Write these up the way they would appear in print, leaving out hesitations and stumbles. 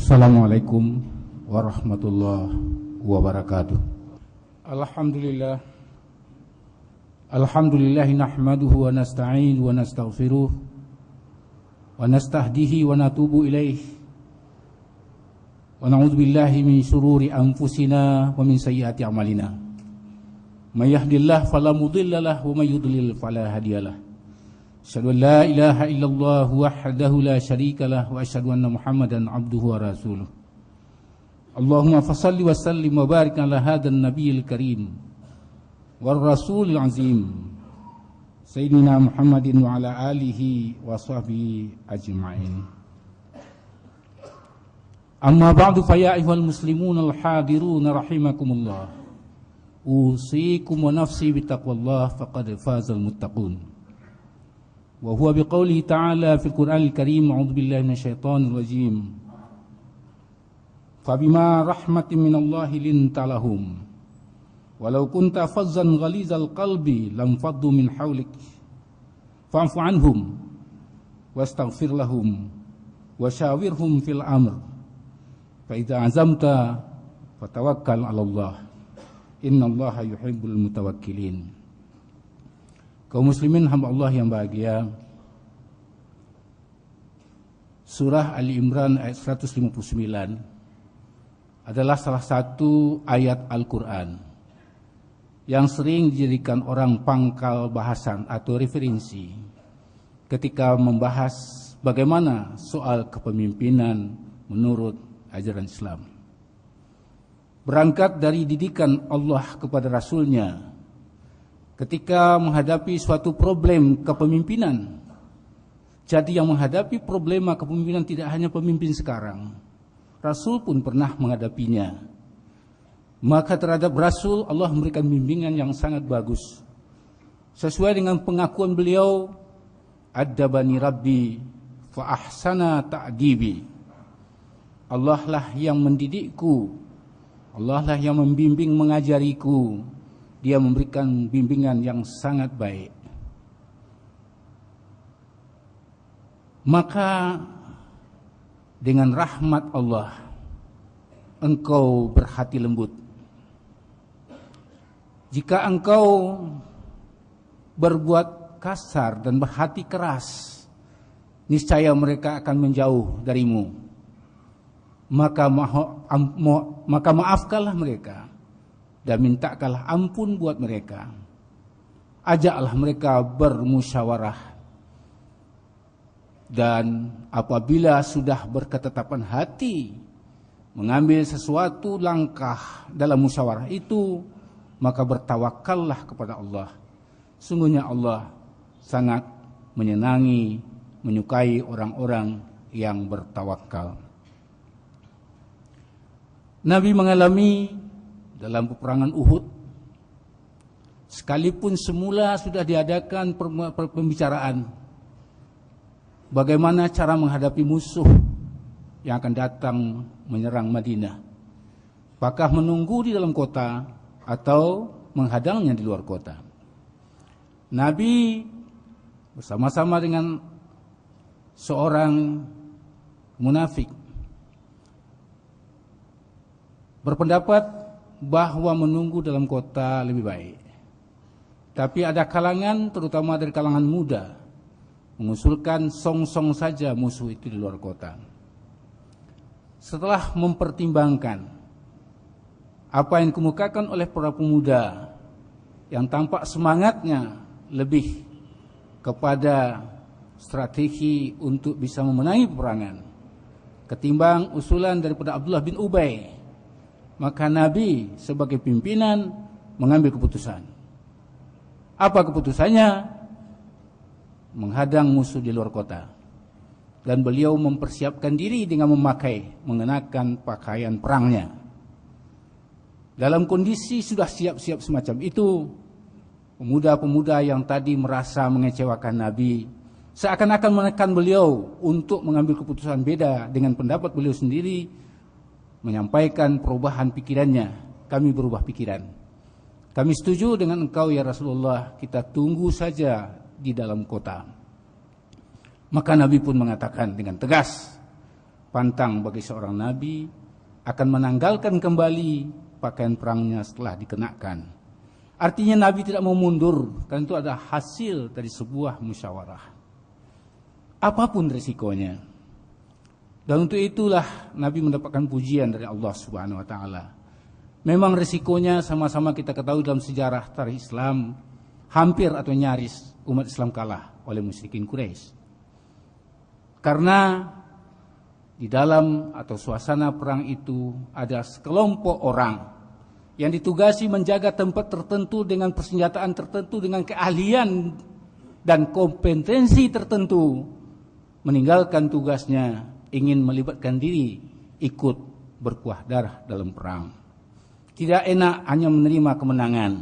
Assalamualaikum warahmatullahi wabarakatuh. Alhamdulillah. Alhamdulillah nahmaduhu wa nasta'in wa nastaghfiruh wa nastahdihi wa natubu ilaih wa na'udzu billahi min syururi anfusina wa min sayyiati a'malina. May yahdihillahu fala mudilla lahu wa may yudlil fala hadiyalah. Asyhadu an la ilaha illallah wahdahu la syarika lah wa asyhadu anna Muhammadan abduhu wa rasuluh. Allahumma fashalli wa sallim wa barik ala hadan nabiyil karim war rasulil azim sayyidina Muhammadin wa ala alihi wa sahbihi ajma'in. Amma ba'du fa ya ayyuhal muslimun al hadirun rahimakumullah. Usikum wa nafsi bittaqwallah faqad fazal muttaqun. Wa huwa biqaulihi ta'ala fil Qur'anil Karim, a'udzu billahi minasyaitonir rajim. Fabima rahmatin minallahi linta lahum walau kunta fazzan ghalizal qalbi lam faddu min hawlik fa'fu anhum wastaghfir lahum wasyawirhum fil amr fa idza azamta fatawakkal 'ala Allah innallaha yuhibbul mutawakkilin. Kaum muslimin hamba Allah yang bahagia, surah Ali Imran ayat 159 adalah salah satu ayat Al-Quran yang sering dijadikan orang pangkal bahasan atau referensi ketika membahas bagaimana soal kepemimpinan menurut ajaran Islam. Berangkat dari didikan Allah kepada Rasulnya ketika menghadapi suatu problem kepemimpinan. Jadi yang menghadapi problema kepemimpinan tidak hanya pemimpin sekarang, Rasul pun pernah menghadapinya. Maka terhadap Rasul Allah memberikan bimbingan yang sangat bagus. Sesuai dengan pengakuan beliau, Adabani Rabbi fa ahsana ta'dibi. Allah lah yang mendidikku, Allah lah yang membimbing mengajariku. Dia memberikan bimbingan yang sangat baik. Maka dengan rahmat Allah engkau berhati lembut. Jika engkau berbuat kasar dan berhati keras, niscaya mereka akan menjauh darimu. Maka maafkanlah mereka dan mintakanlah ampun buat mereka. Ajaklah mereka bermusyawarah. Dan apabila sudah berketetapan hati mengambil sesuatu langkah dalam musyawarah itu, maka bertawakallah kepada Allah. Sungguhnya Allah sangat menyenangi, menyukai orang-orang yang bertawakal. Nabi mengalami dalam peperangan Uhud, sekalipun semula sudah diadakan pembicaraan bagaimana cara menghadapi musuh yang akan datang menyerang Madinah, apakah menunggu di dalam kota atau menghadangnya di luar kota. Nabi bersama-sama dengan seorang munafik berpendapat bahwa menunggu dalam kota lebih baik. Tapi ada kalangan, terutama dari kalangan muda, mengusulkan song-song saja musuh itu di luar kota. Setelah mempertimbangkan apa yang dikemukakan oleh para pemuda yang tampak semangatnya lebih kepada strategi untuk bisa memenangi peperangan ketimbang usulan daripada Abdullah bin Ubay, maka Nabi sebagai pimpinan mengambil keputusan. Apa keputusannya? Menghadang musuh di luar kota. Dan beliau mempersiapkan diri dengan mengenakan pakaian perangnya. Dalam kondisi sudah siap-siap semacam itu, pemuda-pemuda yang tadi merasa mengecewakan Nabi seakan-akan menekan beliau untuk mengambil keputusan beda dengan pendapat beliau sendiri, menyampaikan perubahan pikirannya. Kami berubah pikiran. Kami setuju dengan engkau ya Rasulullah, kita tunggu saja di dalam kota. Maka Nabi pun mengatakan dengan tegas, pantang bagi seorang nabi akan menanggalkan kembali pakaian perangnya setelah dikenakan. Artinya nabi tidak mau mundur, karena itu adalah hasil dari sebuah musyawarah. Apapun risikonya. Dan untuk itulah nabi mendapatkan pujian dari Allah Subhanahu wa taala. Memang risikonya sama-sama kita ketahui dalam sejarah tarikh Islam, hampir atau nyaris umat Islam kalah oleh musyrikin Quraisy. Karena di dalam atau suasana perang itu ada sekelompok orang yang ditugasi menjaga tempat tertentu dengan persenjataan tertentu, dengan keahlian dan kompetensi tertentu, meninggalkan tugasnya, ingin melibatkan diri ikut berkuah darah dalam perang. Tidak enak hanya menerima kemenangan.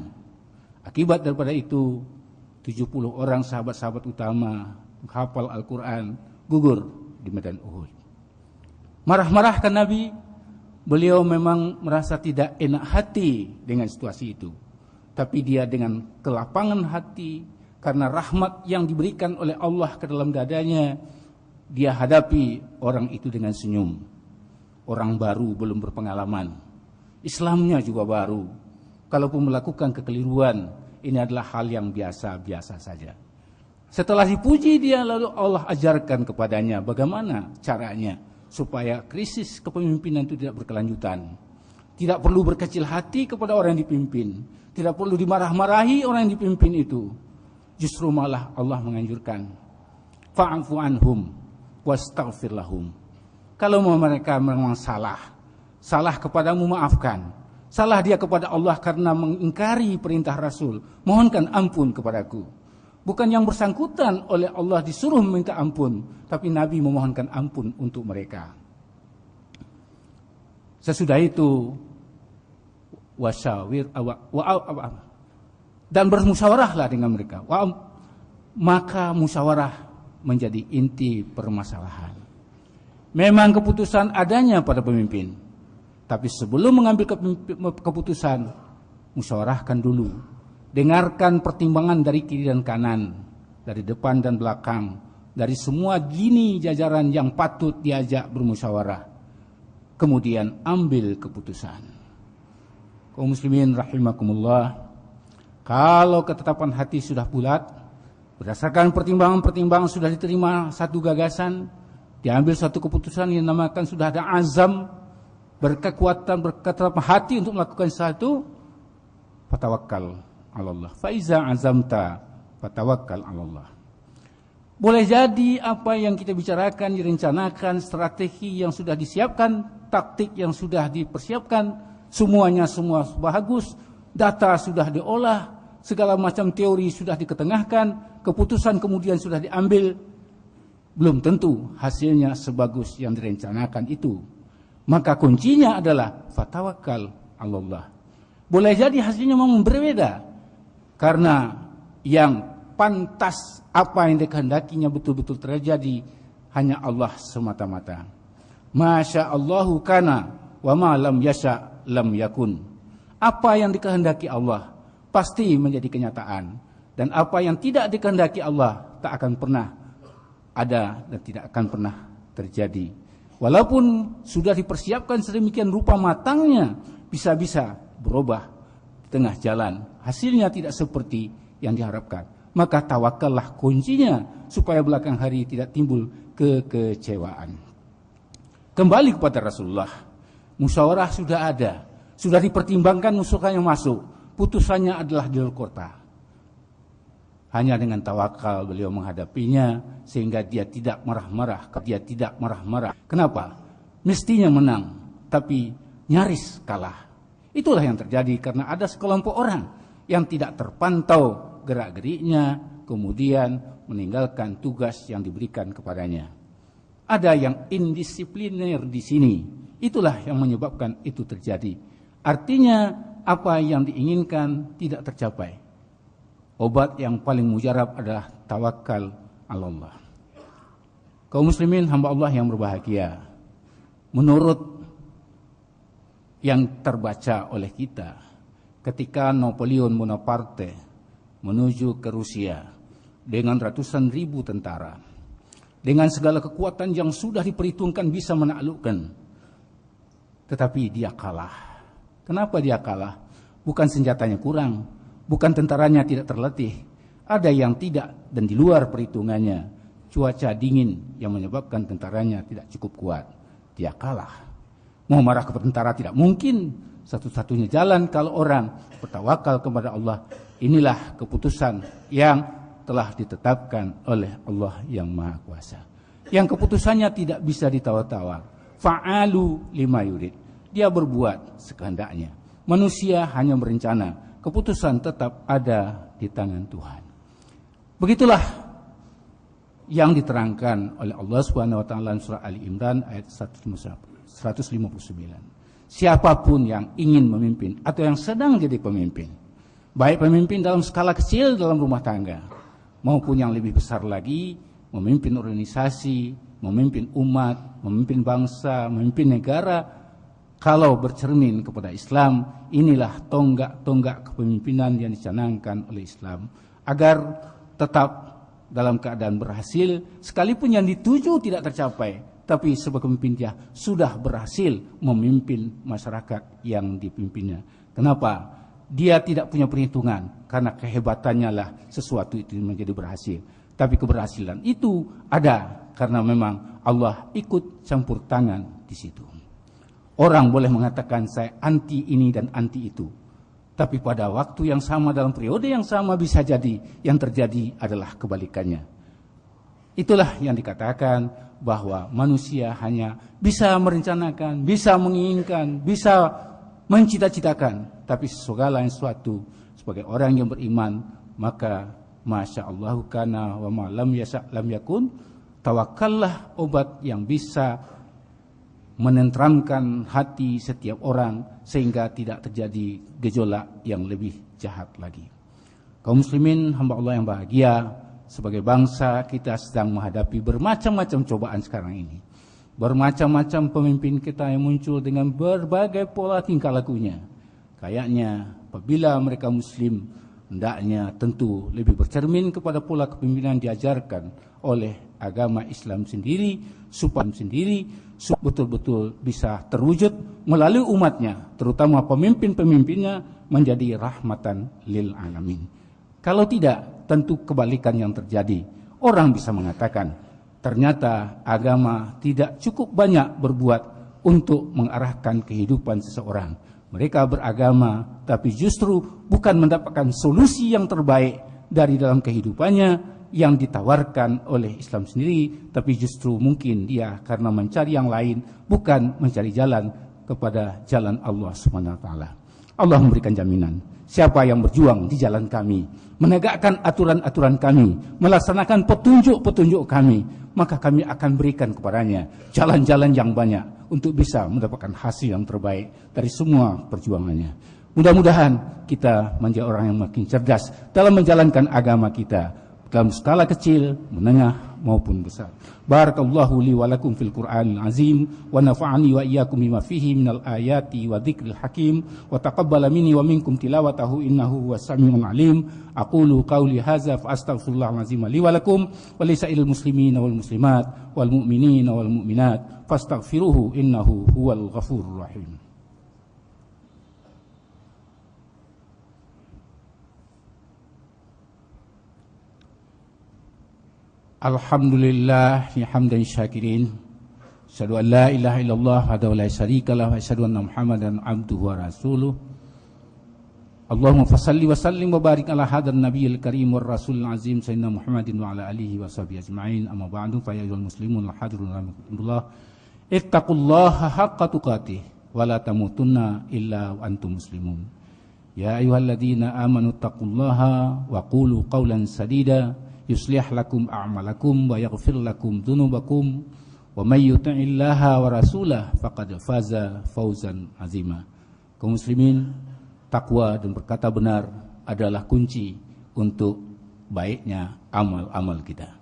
Akibat daripada itu 70 orang sahabat-sahabat utama menghafal Al-Quran gugur di medan Uhud. Marah-marah kan Nabi? Beliau memang merasa tidak enak hati dengan situasi itu. Tapi dia dengan kelapangan hati karena rahmat yang diberikan oleh Allah ke dalam dadanya, dia hadapi orang itu dengan senyum. Orang baru, belum berpengalaman. Islamnya juga baru. Kalaupun melakukan kekeliruan, ini adalah hal yang biasa-biasa saja. Setelah dipuji dia, lalu Allah ajarkan kepadanya bagaimana caranya supaya krisis kepemimpinan itu tidak berkelanjutan. Tidak perlu berkecil hati kepada orang yang dipimpin. Tidak perlu dimarah-marahi orang yang dipimpin itu. Justru malah Allah menganjurkan, fa'fu anhum wastaghfir lahum. Kalau mereka memang salah kepadamu maafkan. Salah dia kepada Allah karena mengingkari perintah Rasul, mohonkan ampun kepadaku. Bukan yang bersangkutan oleh Allah disuruh meminta ampun, tapi Nabi memohonkan ampun untuk mereka. Sesudah itu dan bermusyawarahlah dengan mereka. Maka musyawarah menjadi inti permasalahan. Memang keputusan adanya pada pemimpin, tapi sebelum mengambil keputusan, musyawarahkan dulu. Dengarkan pertimbangan dari kiri dan kanan, dari depan dan belakang, dari semua lini jajaran yang patut diajak bermusyawarah. Kemudian ambil keputusan. Kaum muslimin rahimakumullah, kalau ketetapan hati sudah bulat, berdasarkan pertimbangan-pertimbangan sudah diterima satu gagasan, diambil satu keputusan yang dinamakan sudah ada azam, berkekuatan, berketetapan hati untuk melakukan sesuatu, fatawakkal Allah. Faiza azamta fatawakkal Allah. Boleh jadi apa yang kita bicarakan, direncanakan, strategi yang sudah disiapkan, taktik yang sudah dipersiapkan, semuanya semua bagus, data sudah diolah, segala macam teori sudah diketengahkan, keputusan kemudian sudah diambil, belum tentu hasilnya sebagus yang direncanakan itu. Maka kuncinya adalah fatawakkal Allah. Boleh jadi hasilnya memang berbeda, karena yang pantas apa yang dikehendakinya betul-betul terjadi hanya Allah semata-mata. Masya Allahu kana wa ma lam yasha lam yakun. Apa yang dikehendaki Allah pasti menjadi kenyataan, dan apa yang tidak dikehendaki Allah tak akan pernah ada dan tidak akan pernah terjadi. Walaupun sudah dipersiapkan sedemikian rupa matangnya, bisa-bisa berubah di tengah jalan. Hasilnya tidak seperti yang diharapkan. Maka tawakallah kuncinya supaya belakang hari tidak timbul kekecewaan. Kembali kepada Rasulullah. Musyawarah sudah ada. Sudah dipertimbangkan musuhnya masuk. Putusannya adalah di luar kota. Hanya dengan tawakal beliau menghadapinya sehingga dia tidak marah-marah. Kenapa? Mestinya menang, tapi nyaris kalah. Itulah yang terjadi karena ada sekelompok orang yang tidak terpantau gerak-geriknya, kemudian meninggalkan tugas yang diberikan kepadanya. Ada yang indisipliner di sini. Itulah yang menyebabkan itu terjadi. Artinya apa yang diinginkan tidak tercapai. Obat yang paling mujarab adalah tawakal Allah. Kaum muslimin hamba Allah yang berbahagia, menurut yang terbaca oleh kita, ketika Napoleon Bonaparte menuju ke Rusia dengan ratusan ribu tentara, dengan segala kekuatan yang sudah diperhitungkan bisa menaklukkan. Tetapi dia kalah. Kenapa dia kalah? Bukan senjatanya kurang, bukan tentaranya tidak terlatih. Ada yang tidak dan di luar perhitungannya. Cuaca dingin yang menyebabkan tentaranya tidak cukup kuat. Dia kalah. Mau marah ke tentara tidak mungkin. Satu-satunya jalan kalau orang bertawakal kepada Allah, inilah keputusan yang telah ditetapkan oleh Allah yang Maha Kuasa. Yang keputusannya tidak bisa ditawar-tawar. Fa'alu lima yurid. Dia berbuat sekehendaknya. Manusia hanya berencana. Keputusan tetap ada di tangan Tuhan. Begitulah yang diterangkan oleh Allah Subhanahu wa taala surah Ali Imran ayat 159. Siapapun yang ingin memimpin atau yang sedang jadi pemimpin, baik pemimpin dalam skala kecil dalam rumah tangga maupun yang lebih besar lagi, memimpin organisasi, memimpin umat, memimpin bangsa, memimpin negara, kalau bercermin kepada Islam, inilah tonggak-tonggak kepemimpinan yang dicanangkan oleh Islam agar tetap dalam keadaan berhasil, sekalipun yang dituju tidak tercapai, tapi sebagai pemimpin dia sudah berhasil memimpin masyarakat yang dipimpinnya. Kenapa? Dia tidak punya perhitungan, karena kehebatannya lah sesuatu itu menjadi berhasil. Tapi keberhasilan itu ada karena memang Allah ikut campur tangan di situ. Orang boleh mengatakan saya anti ini dan anti itu, tapi pada waktu yang sama dalam periode yang sama bisa jadi yang terjadi adalah kebalikannya. Itulah yang dikatakan bahwa manusia hanya bisa merencanakan, bisa menginginkan, bisa mencita-citakan, tapi segala sesuatu sebagai orang yang beriman, maka Masya Allah kana wa ma lam yasha lam yakun, tawakallah obat yang bisa menenteramkan hati setiap orang sehingga tidak terjadi gejolak yang lebih jahat lagi. Kaum muslimin hamba Allah yang bahagia, sebagai bangsa kita sedang menghadapi bermacam-macam cobaan sekarang ini. Bermacam-macam pemimpin kita yang muncul dengan berbagai pola tingkah lakunya. Kayaknya apabila mereka muslim, hendaknya tentu lebih bercermin kepada pola kepemimpinan diajarkan oleh agama Islam sendiri, supaya betul-betul bisa terwujud melalui umatnya, terutama pemimpin-pemimpinnya menjadi rahmatan lil alamin. Kalau tidak, tentu kebalikan yang terjadi. Orang bisa mengatakan, ternyata agama tidak cukup banyak berbuat untuk mengarahkan kehidupan seseorang. Mereka beragama, tapi justru bukan mendapatkan solusi yang terbaik dari dalam kehidupannya yang ditawarkan oleh Islam sendiri, tapi justru mungkin dia karena mencari yang lain, bukan mencari jalan kepada jalan Allah Subhanahu wa taala. Allah memberikan jaminan, siapa yang berjuang di jalan kami, menegakkan aturan-aturan kami, melaksanakan petunjuk-petunjuk kami, maka kami akan berikan kepadanya jalan-jalan yang banyak untuk bisa mendapatkan hasil yang terbaik dari semua perjuangannya. Mudah-mudahan kita menjadi orang yang makin cerdas dalam menjalankan agama kita, dalam skala kecil, menengah maupun besar. Barakallahu li wa lakum fil Qur'anil azim wa nafa'ani wa iyyakum bima fihi minal ayati wa dzikril hakim wa taqabbala minni wa minkum tilawatahu innahu huwas samiul alim. Aqulu qawli hadza fa astaghfirullahal azim li wa lakum wa lisa'il muslimina wal muslimat wal mu'minina wal mu'minat fastaghfiruhu innahu huwal ghafurur rahim. Alhamdulillah hamdan syakirin. Asyhadu an la ilaha illallah wahdahu la syarika lahu wa asyhadu anna Muhammadan abduhu wa rasuluh. Allahumma fashalli wa sallim wa barik ala hadzal nabiyil karim war rasulil azim sayyidina Muhammadin wa ala alihi wa sahbihi ajma'in. Amma ba'du fa ya ayyuhal muslimun hadirun rahimakumullah. Ittaqullaha haqqa tuqatih wa la tamutunna illa wa antum muslimun. Ya ayyuhalladzina amanu ittaqullaha wa qulu qawlan sadida yuslih lakum a'malakum wa yaghfir lakum dzunubakum wa may yuti'illaha wa rasulahu faqad faza fawzan azima. Kaum muslimin, takwa dan berkata benar adalah kunci untuk baiknya amal-amal kita.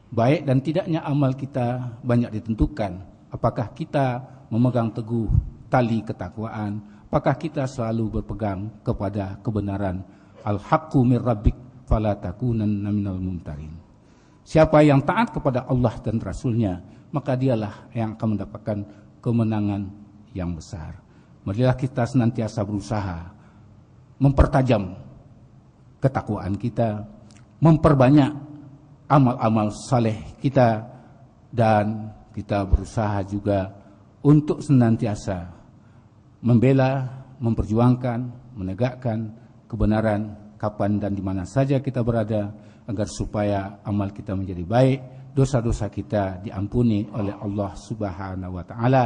Baik dan tidaknya amal kita banyak ditentukan apakah kita memegang teguh tali ketakwaan, apakah kita selalu berpegang kepada kebenaran. Al-haqqu mir rabbik fala takunanna minal mumtarin. Siapa yang taat kepada Allah dan Rasul-Nya, maka dialah yang akan mendapatkan kemenangan yang besar. Marilah kita senantiasa berusaha mempertajam ketakwaan kita, memperbanyak amal-amal saleh kita, dan kita berusaha juga untuk senantiasa membela, memperjuangkan, menegakkan kebenaran kapan dan di mana saja kita berada, agar supaya amal kita menjadi baik, dosa-dosa kita diampuni oleh Allah Subhanahu wa taala,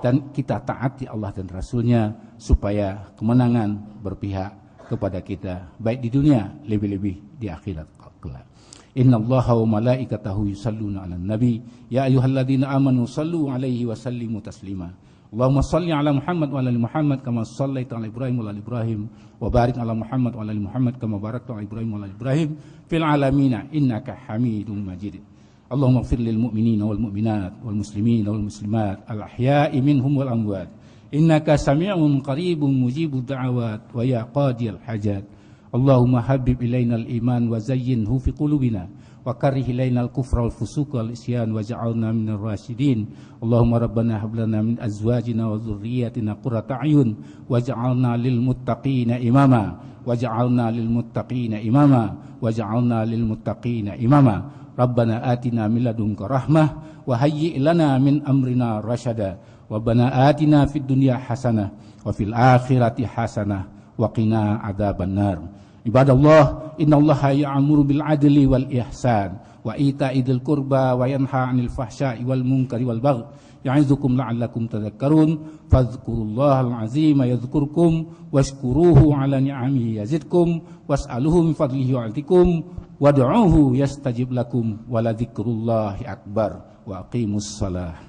dan kita taati Allah dan Rasul-Nya supaya kemenangan berpihak kepada kita, baik di dunia, lebih-lebih di akhirat kelak. Innallaha wa malaikatahu yusalluna 'alan nabi ya ayyuhalladzina amanu sallu 'alaihi wa sallimu taslima. Allahumma salli ala Muhammad wa ala ali Muhammad kama shallaita ala Ibrahim wa ala ali Ibrahim wa barik ala Muhammad wa ala ali Muhammad kama barakta ala Ibrahim wa ala ali Ibrahim fil alamin innaka Hamidum Majid. Allahumma ighfir lil mu'minina wal mu'minat wal muslimina wal muslimat al ahya'i minhum wal amwat innaka sami'un qaribun mujibud da'awat wa ya qadiyal hajat. Allahumma habib ilainal iman wa zayyinhu fi qulubina wa karrih ilainal kufra wal fusuq wal isyan waj'alna minar rasyidin. Allahumma rabbana hab lana min azwajina wa dhurriyyatina qurrata a'yun waj'alna lil muttaqina imama waj'alna lil muttaqina imama waj'alna lil muttaqina imama. Rabbana atina min ladunka rahmah wa hayyi' lana min amrina rasyada. Rabbana atina fid dunya hasanah wa fil akhirati hasanah wa qina adzabannar. Ibadallah, innallaha ya'muru bil adli wal ihsan wa ita'i dzil qurba wa yanha 'anil fahsya'i wal munkari wal baghi ya'izukum la'allakum tadhakkarun. Fadhkurullahal 'azima yadhkurkum washkuruhu 'ala ni'amihi yazidkum was'aluhu min fadlihi yu'tikum wad'uuhu yastajib lakum wa la dzikrullahi akbar wa aqimus shalah.